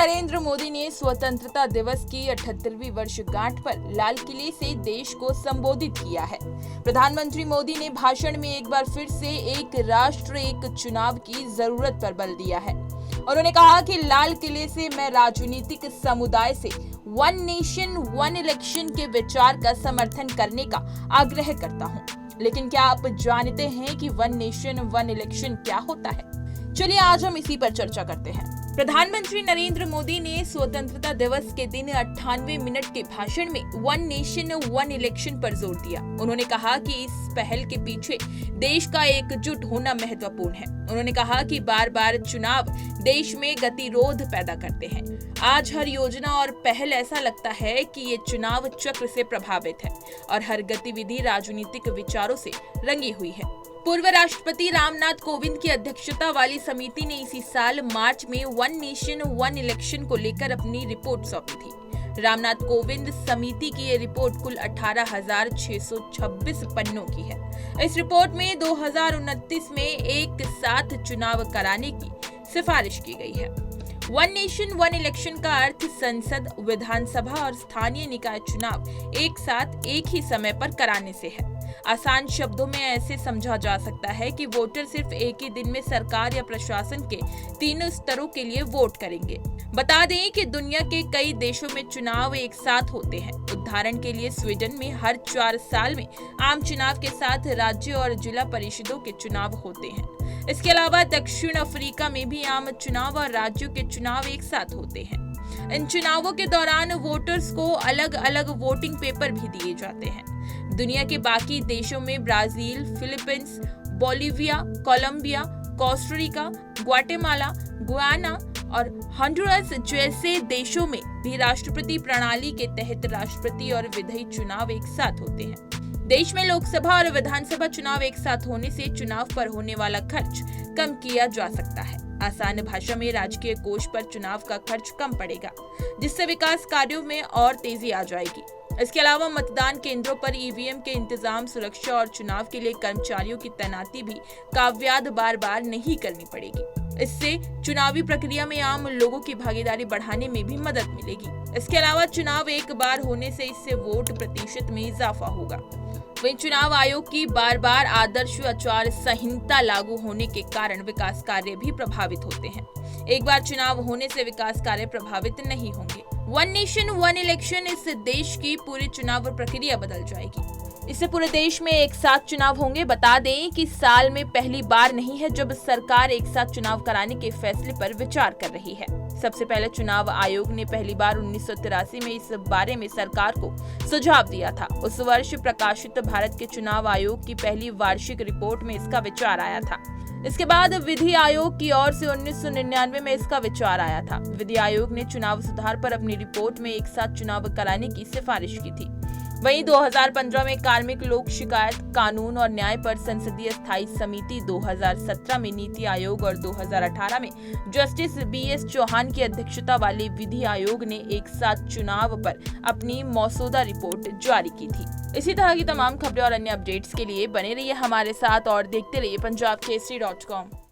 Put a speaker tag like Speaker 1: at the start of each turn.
Speaker 1: नरेंद्र मोदी ने स्वतंत्रता दिवस की 78वीं वर्षगांठ पर लाल किले से देश को संबोधित किया है। प्रधानमंत्री मोदी ने भाषण में एक बार फिर से एक राष्ट्र एक चुनाव की जरूरत पर बल दिया है। उन्होंने कहा कि लाल किले से मैं राजनीतिक समुदाय से वन नेशन वन इलेक्शन के विचार का समर्थन करने का आग्रह करता हूं। लेकिन क्या आप जानते हैं कि वन नेशन वन इलेक्शन क्या होता है? चलिए आज हम इसी पर चर्चा करते हैं। प्रधानमंत्री नरेंद्र मोदी ने स्वतंत्रता दिवस के दिन 98 मिनट के भाषण में वन नेशन वन इलेक्शन पर जोर दिया। उन्होंने कहा कि इस पहल के पीछे देश का एकजुट होना महत्वपूर्ण है। उन्होंने कहा कि बार बार चुनाव देश में गतिरोध पैदा करते हैं। आज हर योजना और पहल ऐसा लगता है कि ये चुनाव चक्र से प्रभावित है और हर गतिविधि राजनीतिक विचारों से रंगी हुई है। पूर्व राष्ट्रपति रामनाथ कोविंद की अध्यक्षता वाली समिति ने इसी साल मार्च में वन नेशन वन इलेक्शन को लेकर अपनी रिपोर्ट सौंपी थी। रामनाथ कोविंद समिति की ये रिपोर्ट कुल 18,626 पन्नों की है। इस रिपोर्ट में 2029 में एक साथ चुनाव कराने की सिफारिश की गई है। वन नेशन वन इलेक्शन का अर्थ संसद, विधानसभा और स्थानीय निकाय चुनाव एक साथ एक ही समय पर कराने से है। आसान शब्दों में ऐसे समझा जा सकता है कि वोटर सिर्फ एक ही दिन में सरकार या प्रशासन के तीनों स्तरों के लिए वोट करेंगे। बता दें कि दुनिया के कई देशों में चुनाव एक साथ होते हैं। उदाहरण के लिए स्वीडन में हर 4 साल में आम चुनाव के साथ राज्य और जिला परिषदों के चुनाव होते हैं। इसके अलावा दक्षिण अफ्रीका में भी आम चुनाव और राज्यों के चुनाव एक साथ होते हैं। इन चुनावों के दौरान वोटर्स को अलग अलग वोटिंग पेपर भी दिए जाते हैं। दुनिया के बाकी देशों में Brazil, Philippines, Bolivia, Colombia, Costa Rica, Guatemala, Guyana और हॉन्डुरस जैसे देशों में भी राष्ट्रपति प्रणाली के तहत राष्ट्रपति और विधायी चुनाव एक साथ होते हैं। देश में लोकसभा और विधानसभा चुनाव एक साथ होने से चुनाव पर होने वाला खर्च कम किया जा सकता है। आसान भाषा में राजकीय कोष पर चुनाव का खर्च कम पड़ेगा, जिससे विकास कार्यों में और तेजी आ जाएगी। इसके अलावा मतदान केंद्रों पर ईवीएम के इंतजाम, सुरक्षा और चुनाव के लिए कर्मचारियों की तैनाती भी काव्याद बार बार नहीं करनी पड़ेगी। इससे चुनावी प्रक्रिया में आम लोगों की भागीदारी बढ़ाने में भी मदद मिलेगी। इसके अलावा चुनाव एक बार होने से इससे वोट प्रतिशत में इजाफा होगा। वहीं चुनाव आयोग की बार बार आदर्श आचार संहिता लागू होने के कारण विकास कार्य भी प्रभावित होते हैं। एक बार चुनाव होने से विकास कार्य प्रभावित नहीं होंगे। वन नेशन वन इलेक्शन इस देश की पूरी चुनाव प्रक्रिया बदल जाएगी। इससे पूरे देश में एक साथ चुनाव होंगे। बता दें कि साल में पहली बार नहीं है जब सरकार एक साथ चुनाव कराने के फैसले पर विचार कर रही है। सबसे पहले चुनाव आयोग ने पहली बार 1983 में इस बारे में सरकार को सुझाव दिया था। उस वर्ष प्रकाशित भारत के चुनाव आयोग की पहली वार्षिक रिपोर्ट में इसका विचार आया था। इसके बाद विधि आयोग की ओर से 1999 में इसका विचार आया था। विधि आयोग ने चुनाव सुधार पर अपनी रिपोर्ट में एक साथ चुनाव कराने की सिफारिश की थी। वहीं 2015 में कार्मिक लोक शिकायत कानून और न्याय पर संसदीय स्थायी समिति, 2017 में नीति आयोग और 2018 में जस्टिस BS चौहान की अध्यक्षता वाले विधि आयोग ने एक साथ चुनाव पर अपनी मसौदा रिपोर्ट जारी की थी। इसी तरह की तमाम खबरें और अन्य अपडेट्स के लिए बने रहिए हमारे साथ और देखते रहिए punjabkesari.com।